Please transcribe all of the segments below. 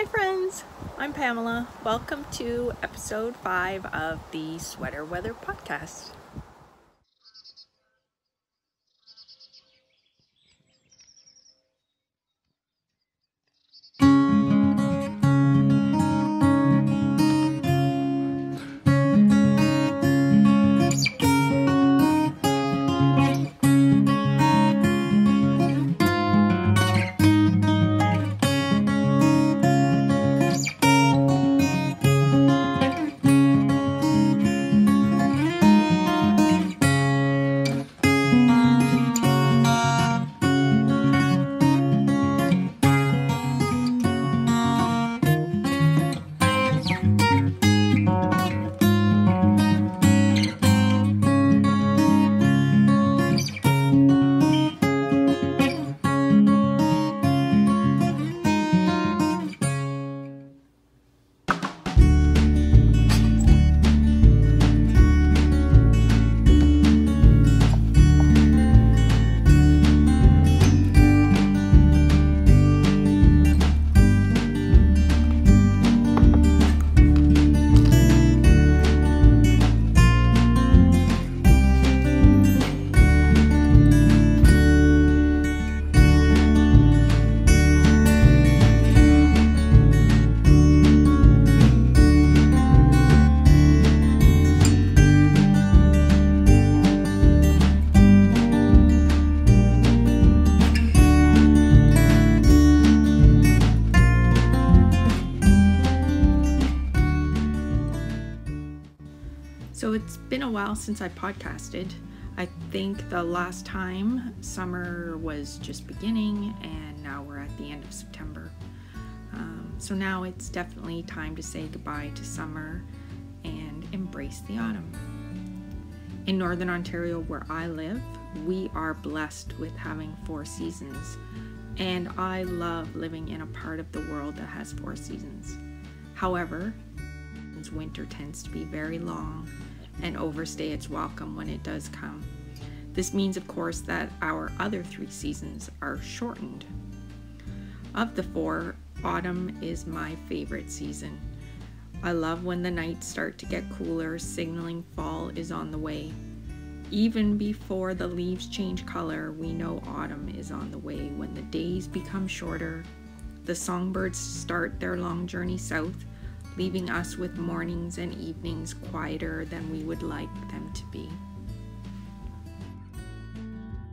Hi friends, I'm Pamela. Welcome to episode 5 of the Sweater Weather Podcast. So it's been a while since I podcasted. I think the last time summer was just beginning and now we're at the end of September. So now it's definitely time to say goodbye to summer and embrace the autumn. In Northern Ontario, where I live, we are blessed with having 4 seasons, and I love living in a part of the world that has 4 seasons. However, winter tends to be very long and overstay its welcome when it does come. This means, of course, that our other 3 seasons are shortened. Of the 4, autumn is my favorite season. I love when the nights start to get cooler, signaling fall is on the way. Even before the leaves change color, we know autumn is on the way when the days become shorter, the songbirds start their long journey south, leaving us with mornings and evenings quieter than we would like them to be.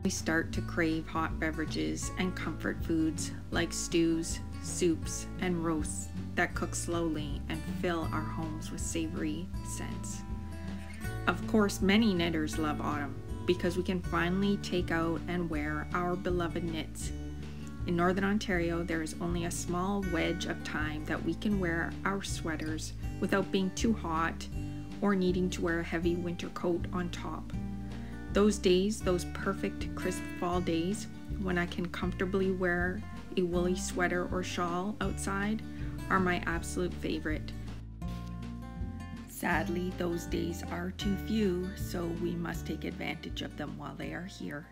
We start to crave hot beverages and comfort foods like stews, soups, and roasts that cook slowly and fill our homes with savory scents. Of course, many knitters love autumn because we can finally take out and wear our beloved knits. In Northern Ontario, there is only a small wedge of time that we can wear our sweaters without being too hot or needing to wear a heavy winter coat on top. Those days, those perfect crisp fall days, when I can comfortably wear a woolly sweater or shawl outside, are my absolute favorite. Sadly, those days are too few, so we must take advantage of them while they are here.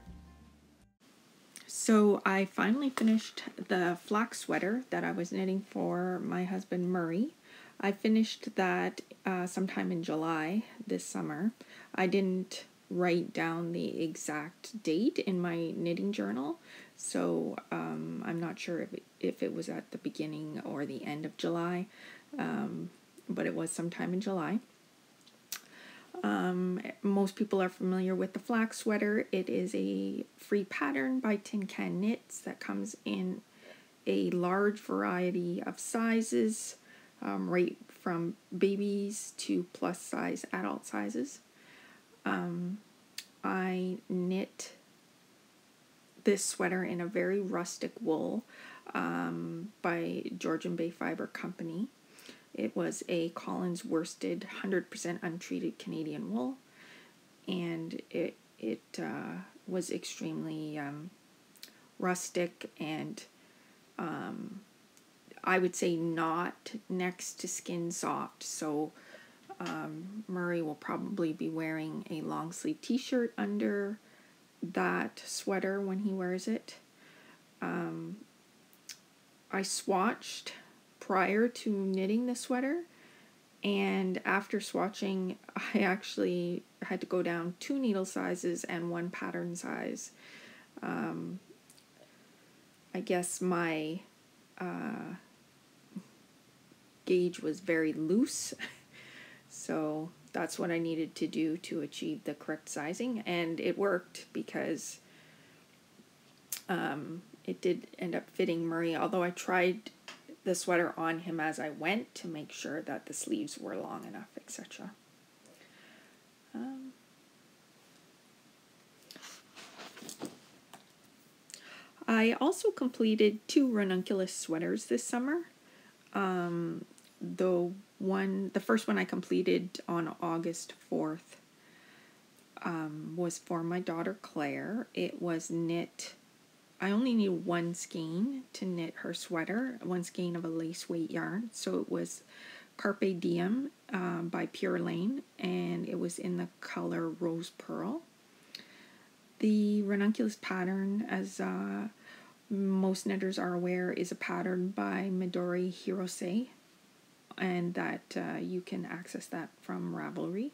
So I finally finished the flax sweater that I was knitting for my husband Murray. I finished that sometime in July this summer. I didn't write down the exact date in my knitting journal, so I'm not sure if it was at the beginning or the end of July, but it was sometime in July. Most people are familiar with the flax sweater. It is a free pattern by Tin Can Knits that comes in a large variety of sizes, right from babies to plus size adult sizes. I knit this sweater in a very rustic wool by Georgian Bay Fiber Company. It was a Collins worsted 100% untreated Canadian wool, and it was extremely rustic and I would say not next to skin soft. So Murray will probably be wearing a long sleeve t-shirt under that sweater when he wears it. I swatched prior to knitting the sweater, and after swatching, I actually had to go down 2 needle sizes and 1 pattern size. I guess my gauge was very loose, so that's what I needed to do to achieve the correct sizing, and it worked because it did end up fitting Murray, although I tried the sweater on him as I went to make sure that the sleeves were long enough, etc. I also completed 2 Ranunculus sweaters this summer. The first one I completed on August 4th was for my daughter Claire. It was knit. I only need 1 skein to knit her sweater, 1 skein of a lace weight yarn. So it was Carpe Diem by Pure Lane, and it was in the color Rose Pearl. The Ranunculus pattern, as most knitters are aware, is a pattern by Midori Hirose, and that you can access that from Ravelry.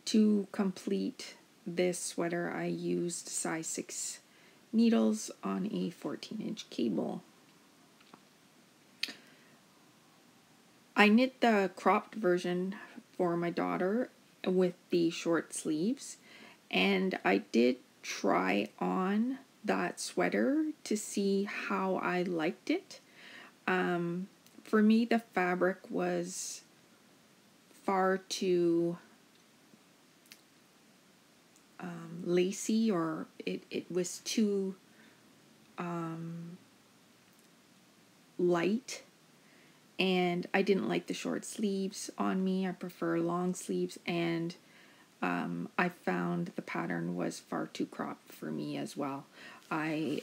To complete this sweater, I used size 6 needles on a 14-inch cable. I knit the cropped version for my daughter with the short sleeves, and I did try on that sweater to see how I liked it. For me, the fabric was far too lacy, or it was too light, and I didn't like the short sleeves on me. I prefer long sleeves, and I found the pattern was far too cropped for me as well. I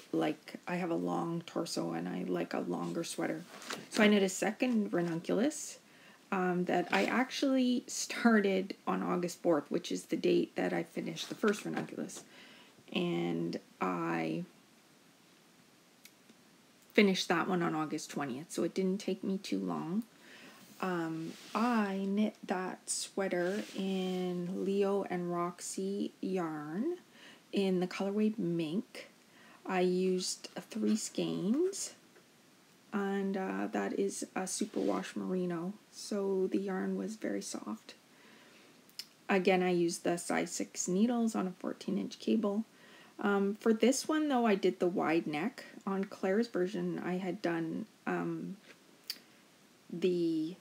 have a long torso and I like a longer sweater. So I knit a second Ranunculus that I actually started on August 4th, which is the date that I finished the first Ranunculus. And I finished that one on August 20th, so it didn't take me too long. I knit that sweater in Leo and Roxy yarn in the colorway Mink. I used 3 skeins, and that is a superwash merino, so the yarn was very soft. Again, I used the size 6 needles on a 14-inch cable. For this one, though, I did the wide neck. On Claire's version, I had done the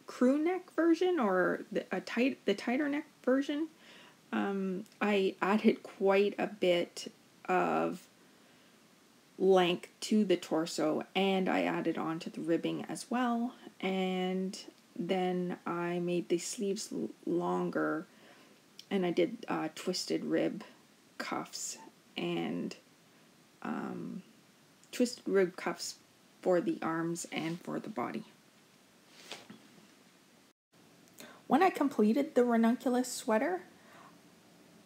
crew neck version, or the tighter neck version. I added quite a bit of length to the torso, and I added on to the ribbing as well, and then I made the sleeves longer, and I did twisted rib cuffs and twisted rib cuffs for the arms and for the body. When I completed the Ranunculus sweater,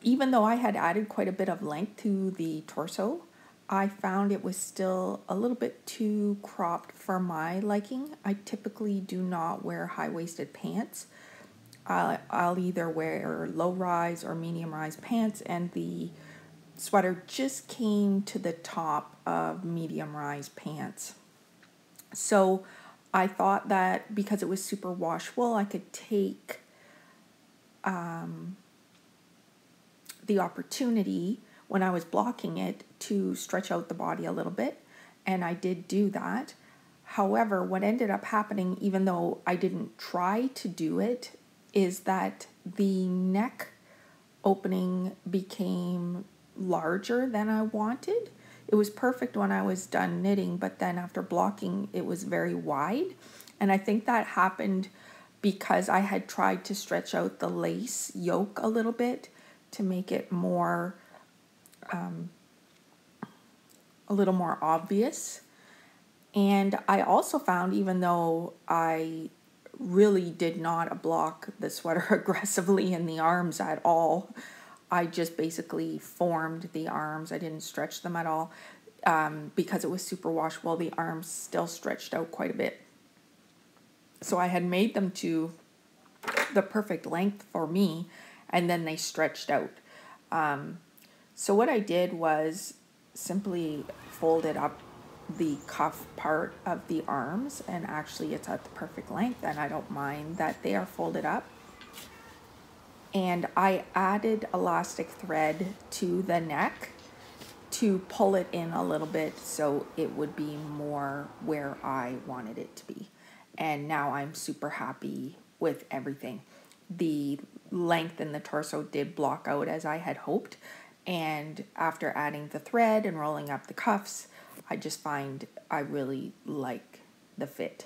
even though I had added quite a bit of length to the torso, I found it was still a little bit too cropped for my liking. I typically do not wear high-waisted pants. I'll either wear low-rise or medium-rise pants, and the sweater just came to the top of medium-rise pants. So I thought that because it was super washable, I could take the opportunity when I was blocking it to stretch out the body a little bit, and I did do that. However, what ended up happening, even though I didn't try to do it, is that the neck opening became larger than I wanted. It was perfect when I was done knitting, but then after blocking, it was very wide. And I think that happened because I had tried to stretch out the lace yoke a little bit to make it more, a little more obvious. And I also found, even though I really did not block the sweater aggressively in the arms at all, I just basically formed the arms. I didn't stretch them at all. because it was super washable, the arms still stretched out quite a bit. So I had made them to the perfect length for me, and then they stretched out. So what I did was simply folded up the cuff part of the arms, and actually it's at the perfect length, and I don't mind that they are folded up. And I added elastic thread to the neck to pull it in a little bit so it would be more where I wanted it to be. And now I'm super happy with everything. The length in the torso did block out as I had hoped, and after adding the thread and rolling up the cuffs, I just find I really like the fit.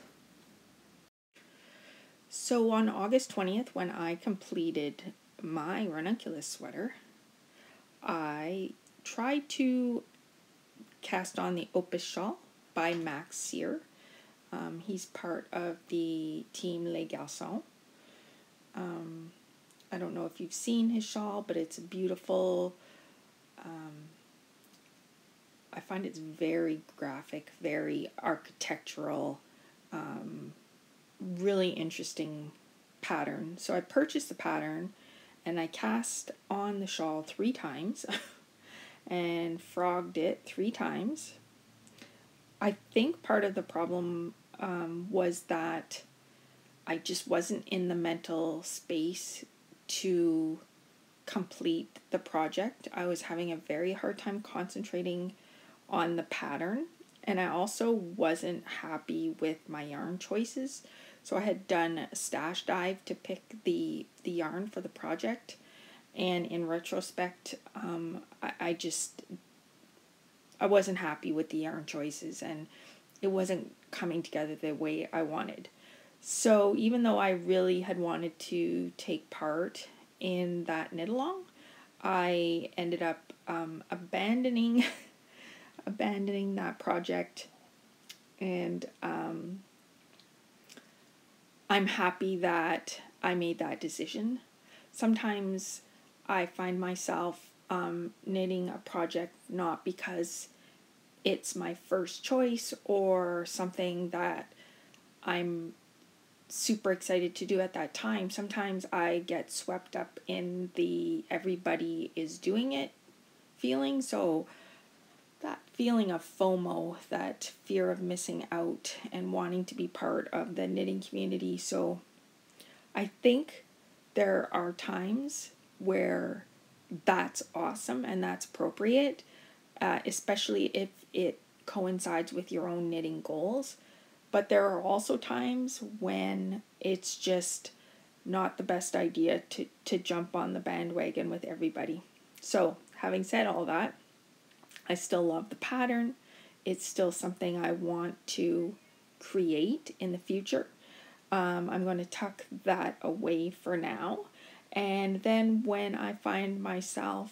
So on August 20th, when I completed my Ranunculus sweater, I tried to cast on the Opus shawl by Max Cyr. He's part of the team Les Garçons. I don't know if you've seen his shawl, but it's beautiful. I find it's very graphic, very architectural, really interesting pattern. So I purchased the pattern and I cast on the shawl 3 times and frogged it 3 times. I think part of the problem was that I just wasn't in the mental space to complete the project. I was having a very hard time concentrating on the pattern, and I also wasn't happy with my yarn choices. So I had done a stash dive to pick the yarn for the project, and in retrospect, I wasn't happy with the yarn choices, and it wasn't coming together the way I wanted. So even though I really had wanted to take part in that knit along, I ended up abandoning that project, and I'm happy that I made that decision. Sometimes I find myself knitting a project not because it's my first choice or something that I'm super excited to do at that time. Sometimes I get swept up in the everybody is doing it feeling. So that feeling of FOMO, that fear of missing out and wanting to be part of the knitting community. So I think there are times where that's awesome and that's appropriate, especially if it coincides with your own knitting goals. But there are also times when it's just not the best idea to jump on the bandwagon with everybody. So having said all that, I still love the pattern. It's still something I want to create in the future. I'm going to tuck that away for now. And then when I find myself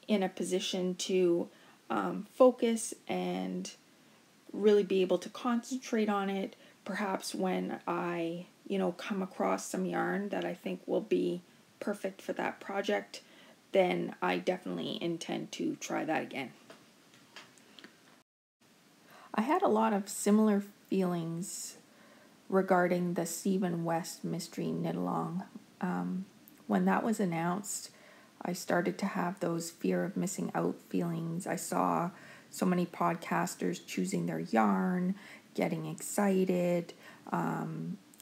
in a position to focus and really be able to concentrate on it, perhaps when I, come across some yarn that I think will be perfect for that project, then I definitely intend to try that again. I had a lot of similar feelings regarding the Stephen West mystery knit along. When that was announced, I started to have those fear of missing out feelings. I saw so many podcasters choosing their yarn, getting excited.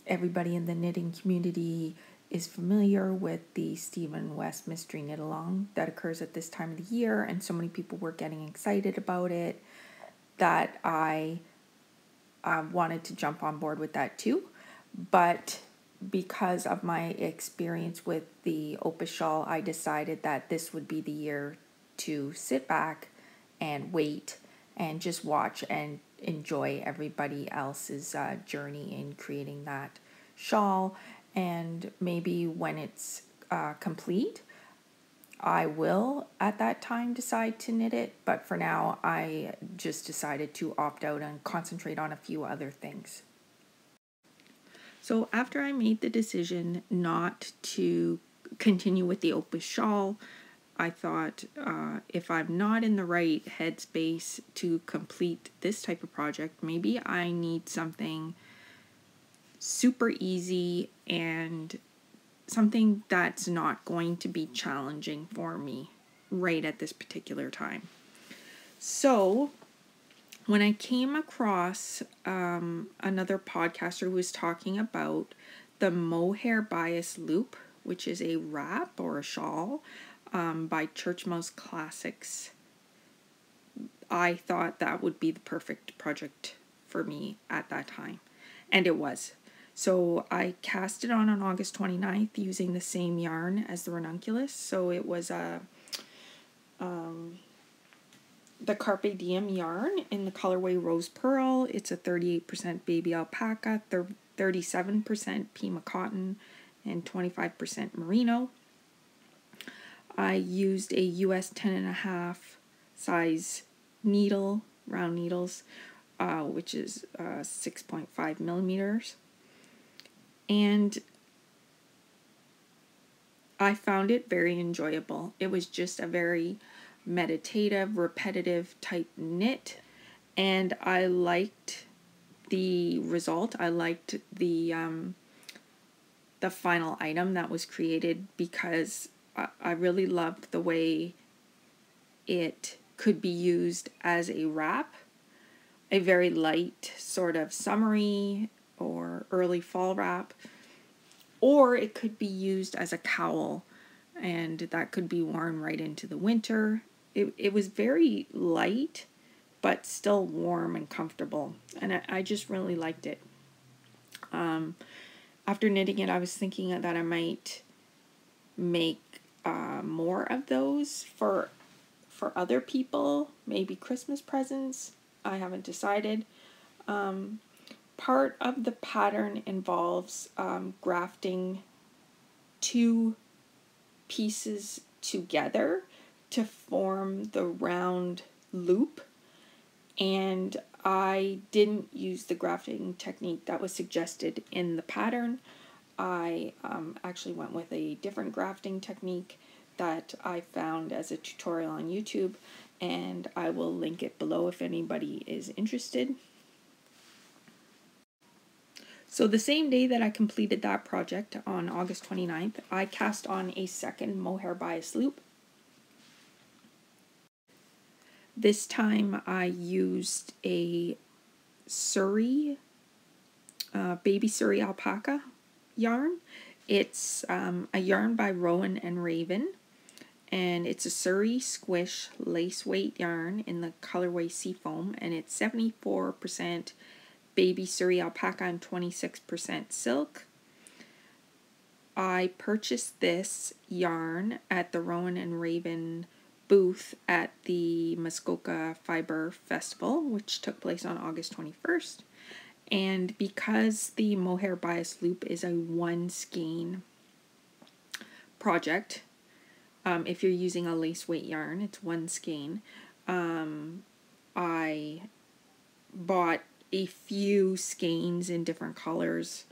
Everybody in the knitting community is familiar with the Stephen West mystery knit along that occurs at this time of the year, and so many people were getting excited about it that I wanted to jump on board with that too. But because of my experience with the Opus shawl, I decided that this would be the year to sit back and wait and just watch and enjoy everybody else's journey in creating that shawl. And maybe when it's complete, I will at that time decide to knit it, but for now I just decided to opt out and concentrate on a few other things. So after I made the decision not to continue with the Opus shawl, I thought if I'm not in the right headspace to complete this type of project, maybe I need something super easy and something that's not going to be challenging for me right at this particular time. So when I came across another podcaster who was talking about the Mohair bias loop, which is a wrap or a shawl by Churchmouse Classics, I thought that would be the perfect project for me at that time. And it was. So I cast it on August 29th using the same yarn as the Ranunculus. So it was the Carpe Diem yarn in the colorway Rose Pearl. It's a 38% baby alpaca, 37% Pima cotton, and 25% merino. I used a US 10.5 size needle, round needles, which is 6.5 millimeters. And I found it very enjoyable. It was just a very meditative, repetitive type knit, and I liked the result. I liked the final item that was created because I really loved the way it could be used as a wrap, a very light sort of summery or early fall wrap, or it could be used as a cowl, and that could be worn right into the winter. It was very light, but still warm and comfortable, and I just really liked it. After knitting it, I was thinking that I might make more of those for other people, maybe Christmas presents. I haven't decided. Part of the pattern involves grafting two pieces together to form the round loop, and I didn't use the grafting technique that was suggested in the pattern. I actually went with a different grafting technique that I found as a tutorial on YouTube, and I will link it below if anybody is interested. So the same day that I completed that project on August 29th, I cast on a second Mohair bias loop. This time I used a Surrey, baby Surrey alpaca yarn. It's a yarn by Rowan and Raven, and it's a Surrey Squish lace weight yarn in the colorway Seafoam, and it's 74% baby Surrey alpaca and 26% silk. I purchased this yarn at the Rowan and Raven booth at the Muskoka Fiber Festival, which took place on August 21st. And because the Mohair bias loop is a one skein project, if you're using a lace weight yarn, it's one skein. I bought a few skeins in different colors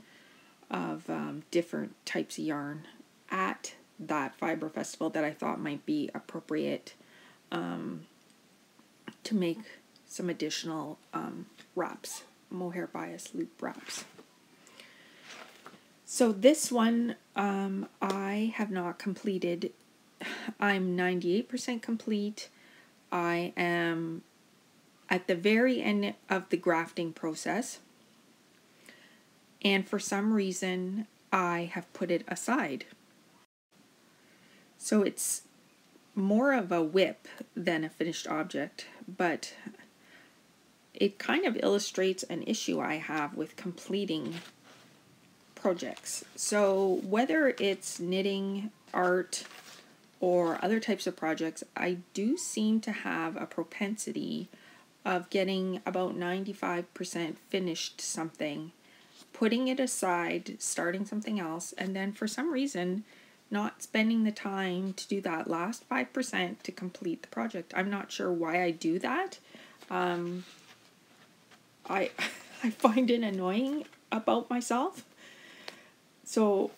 of different types of yarn at that fiber festival that I thought might be appropriate to make some additional wraps, Mohair bias loop wraps. So this one I have not completed. I'm 98% complete. I am at the very end of the grafting process, and for some reason I have put it aside. So it's more of a whip than a finished object, but it kind of illustrates an issue I have with completing projects. So whether it's knitting, art, or other types of projects, I do seem to have a propensity of getting about 95% finished something, putting it aside, starting something else, and then for some reason not spending the time to do that last 5% to complete the project. I'm not sure why I do that. I find it annoying about myself. So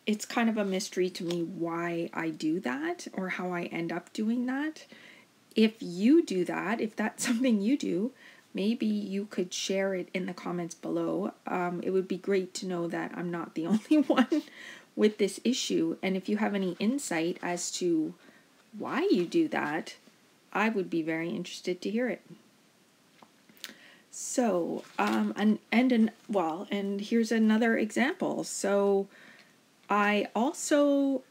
it's kind of a mystery to me why I do that or how I end up doing that. If you do that, if that's something you do, maybe you could share it in the comments below. It would be great to know that I'm not the only one with this issue. And if you have any insight as to why you do that, I would be very interested to hear it. So, and here's another example. So I also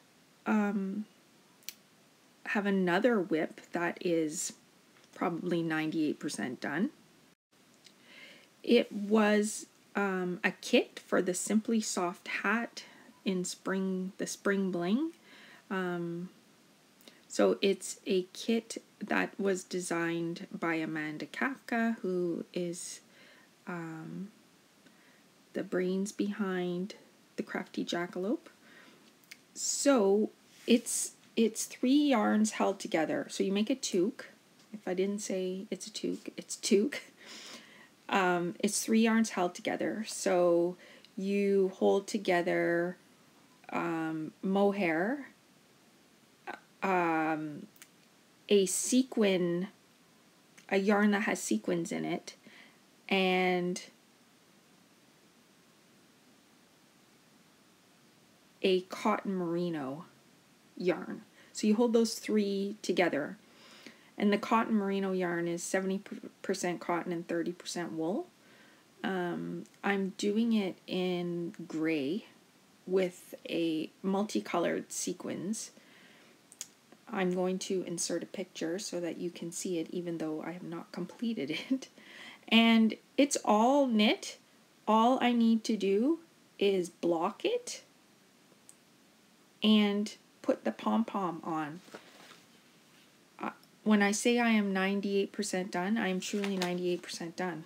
have another whip that is probably 98% done. It was a kit for the Simply Soft hat in the spring bling. So it's a kit that was designed by Amanda Kafka, who is the brains behind the Crafty Jackalope. So it's 3 yarns held together. So you make a toque. If I didn't say it's a toque, it's toque. It's 3 yarns held together. So you hold together mohair, a yarn that has sequins in it, and a cotton merino yarn. So you hold those 3 together, and the cotton merino yarn is 70% cotton and 30% wool. I'm doing it in gray with a multicolored sequins. I'm going to insert a picture so that you can see it, even though I have not completed it. And it's all knit. All I need to do is block it and put the pom-pom on. When I say I am 98% done, I am truly 98% done.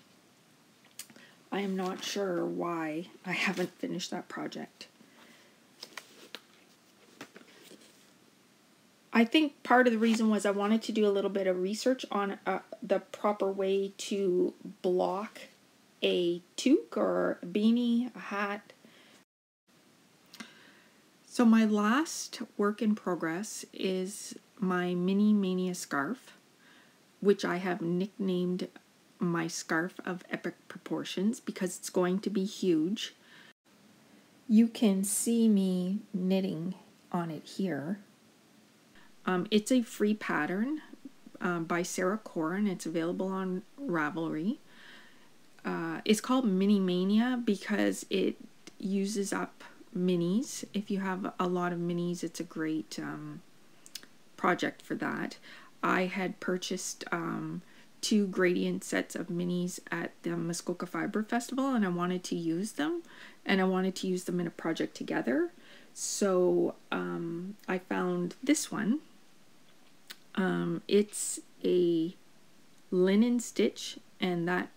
I am not sure why I haven't finished that project. I think part of the reason was I wanted to do a little bit of research on the proper way to block a toque or a beanie, a hat. So my last work in progress is my mini Mania scarf, which I have nicknamed my scarf of epic proportions because it's going to be huge. You can see me knitting on it here. It's a free pattern by Sarah Corin. It's available on Ravelry. It's called Mini Mania because it uses up minis. If you have a lot of minis, it's a great project for that. I had purchased 2 gradient sets of minis at the Muskoka Fiber Festival, and I wanted to use them, and I wanted to use them in a project together. So I found this one. It's a linen stitch, and that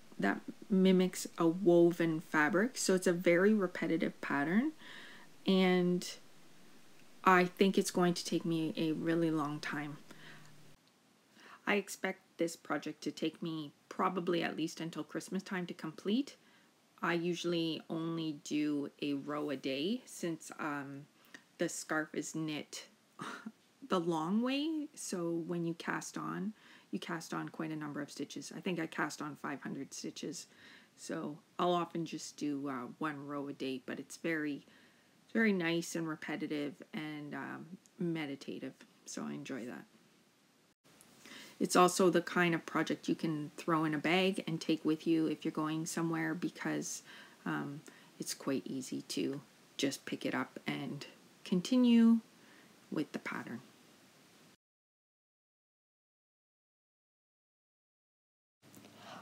mimics a woven fabric, so it's a very repetitive pattern, and I think it's going to take me a really long time. I expect this project to take me probably at least until Christmas time to complete. I usually only do a row a day since the scarf is knit the long way, so when you cast on quite a number of stitches. I think I cast on 500 stitches, so I'll often just do 1 row a day, but it's very nice and repetitive and meditative, so I enjoy that. It's also the kind of project you can throw in a bag and take with you if you're going somewhere, because it's quite easy to just pick it up and continue with the pattern.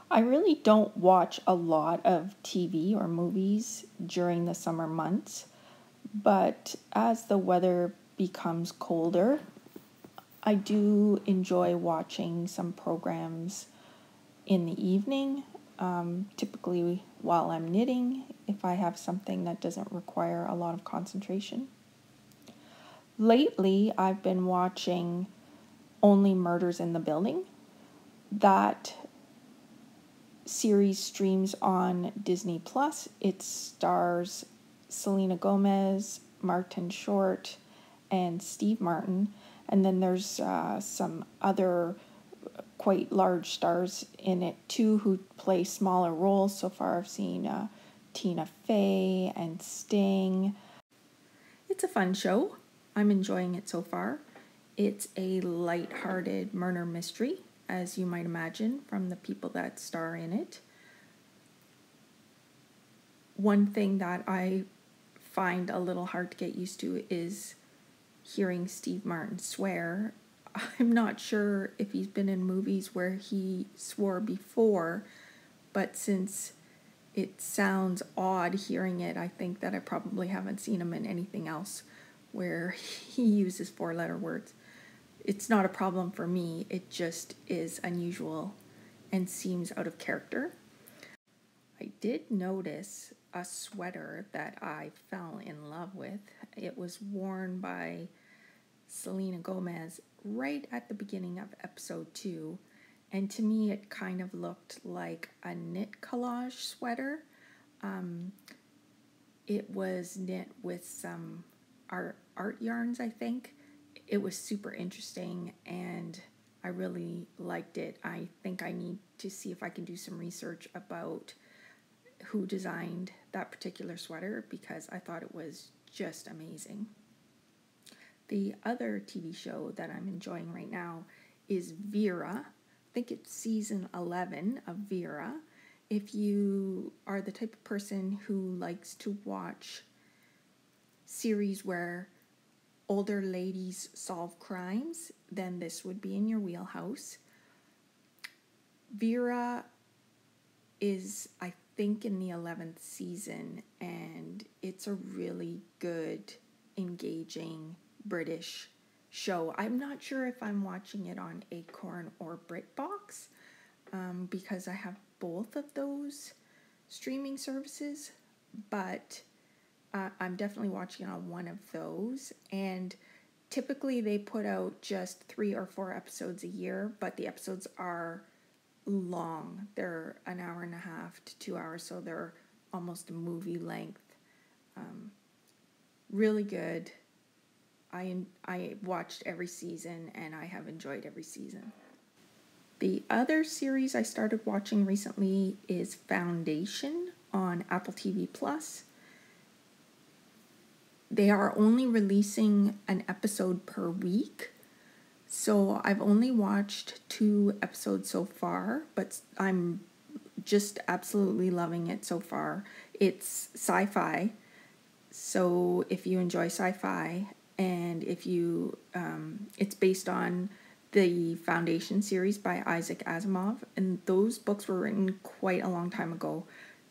I really don't watch a lot of TV or movies during the summer months, but as the weather becomes colder, I do enjoy watching some programs in the evening, typically while I'm knitting, if I have something that doesn't require a lot of concentration. Lately, I've been watching Only Murders in the Building. That series streams on Disney Plus. It stars Selena Gomez, Martin Short and Steve Martin. And then there's some other quite large stars in it too who play smaller roles. So far I've seen Tina Fey and Sting. It's a fun show. I'm enjoying it so far. It's a light-hearted murder mystery, as you might imagine from the people that star in it. One thing that I find a little hard to get used to is hearing Steve Martin swear. I'm not sure if he's been in movies where he swore before, but since it sounds odd hearing it, I think that I probably haven't seen him in anything else where he uses 4-letter words. It's not a problem for me, it just is unusual and seems out of character. I did notice a sweater that I fell in love with. It was worn by Selena Gomez right at the beginning of episode 2, and to me it kind of looked like a knit collage sweater. It was knit with some art yarns, I think. It was super interesting and I really liked it. I think I need to see if I can do some research about who designed that particular sweater because I thought it was just amazing. The other TV show that I'm enjoying right now is Vera. I think it's season 11 of Vera. If you are the type of person who likes to watch series where older ladies solve crimes, then this would be in your wheelhouse. Vera is, I think, in the 11th season, and it's a really good, engaging British show. I'm not sure if I'm watching it on Acorn or BritBox because I have both of those streaming services, but I'm definitely watching it on one of those. And typically they put out just 3 or 4 episodes a year, but the episodes are long. They're an hour and a half to 2 hours, so they're almost a movie length. Really good. I watched every season and I have enjoyed every season. The other series I started watching recently is Foundation on Apple TV+. They are only releasing an episode per week, so I've only watched 2 episodes so far, but I'm just absolutely loving it so far. It's sci-fi, so if you enjoy sci-fi, and if you, it's based on the Foundation series by Isaac Asimov, and those books were written quite a long time ago,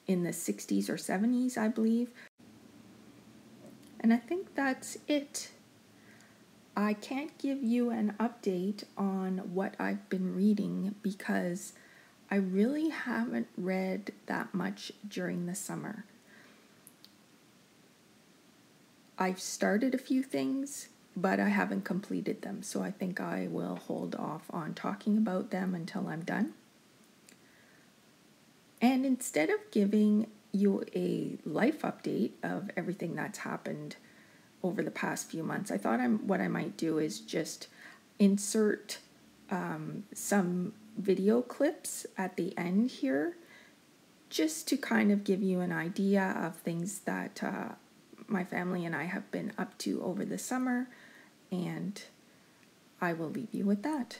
in the 60s or 70s, I believe. And I think that's it. I can't give you an update on what I've been reading because I really haven't read that much during the summer. I've started a few things, but I haven't completed them, so I think I will hold off on talking about them until I'm done. And instead of giving you a life update of everything that's happened over the past few months, I thought what I might do is just insert some video clips at the end here, just to kind of give you an idea of things that my family and I have been up to over the summer, and I will leave you with that.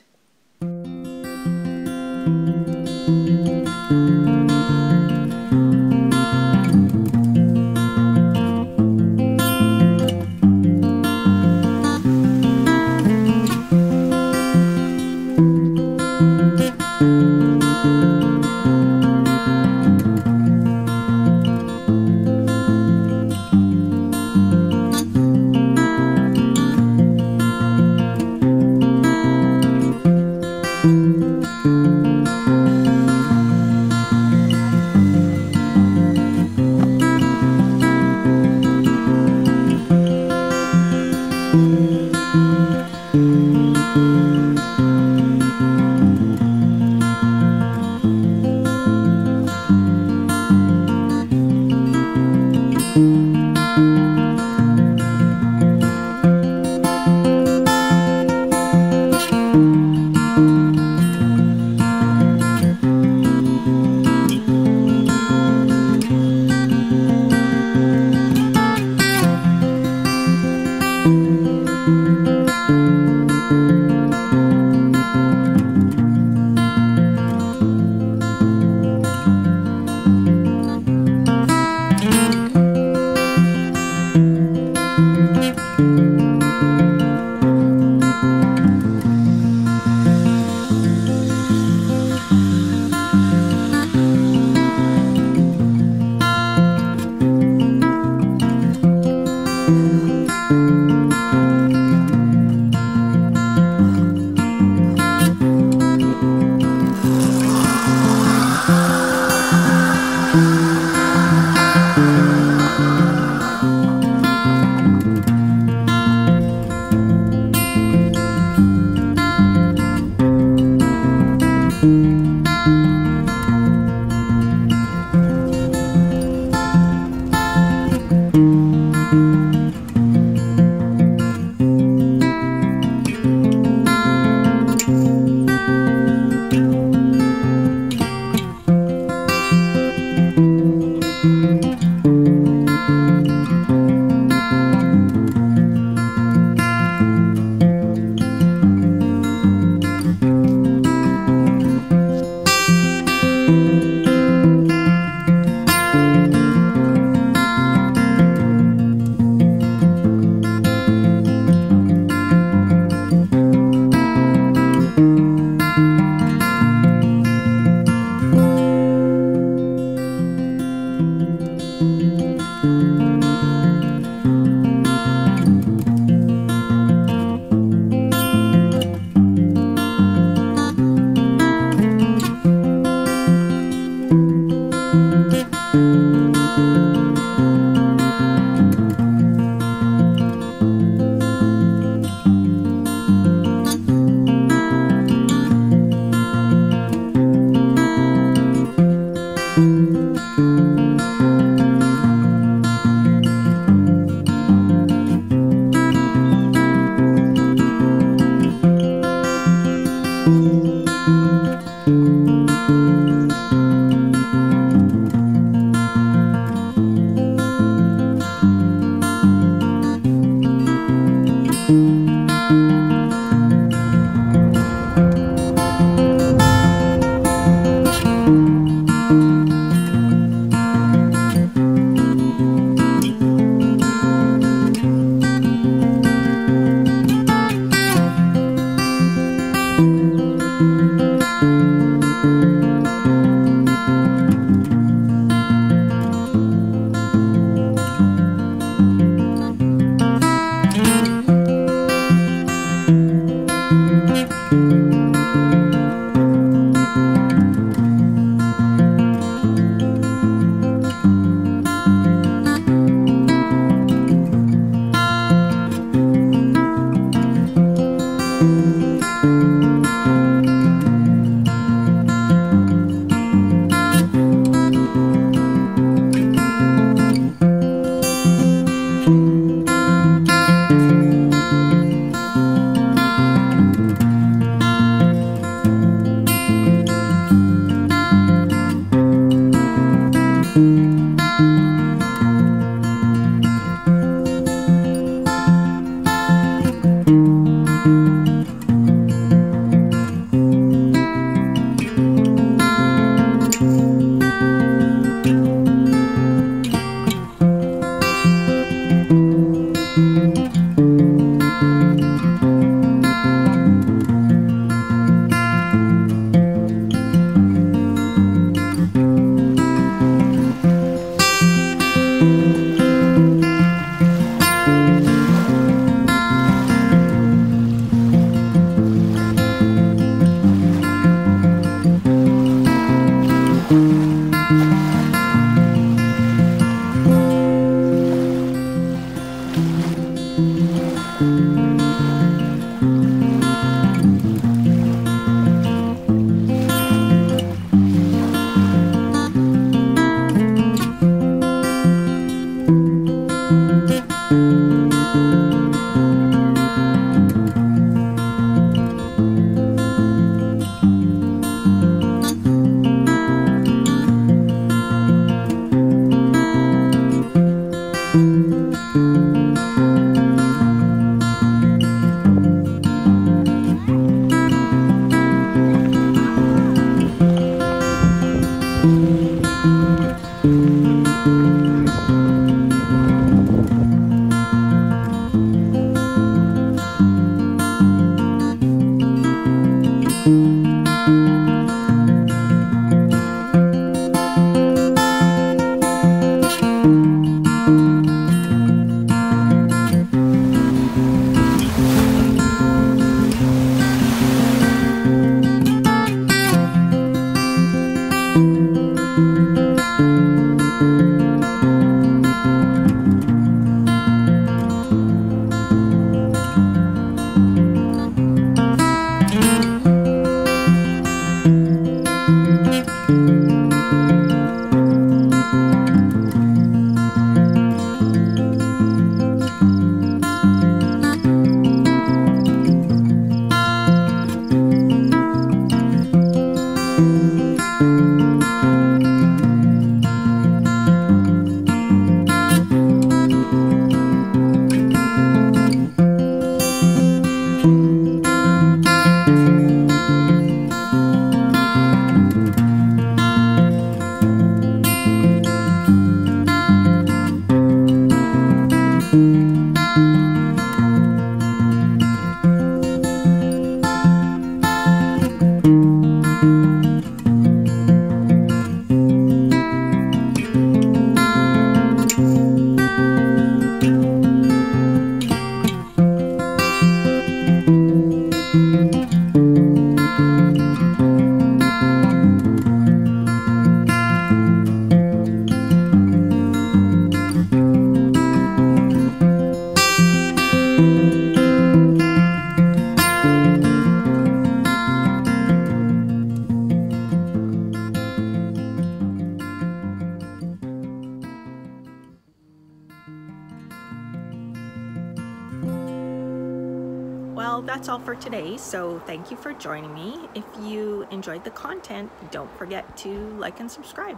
well, that's all for today. So thank you for joining me. If you enjoyed the content, don't forget to like and subscribe.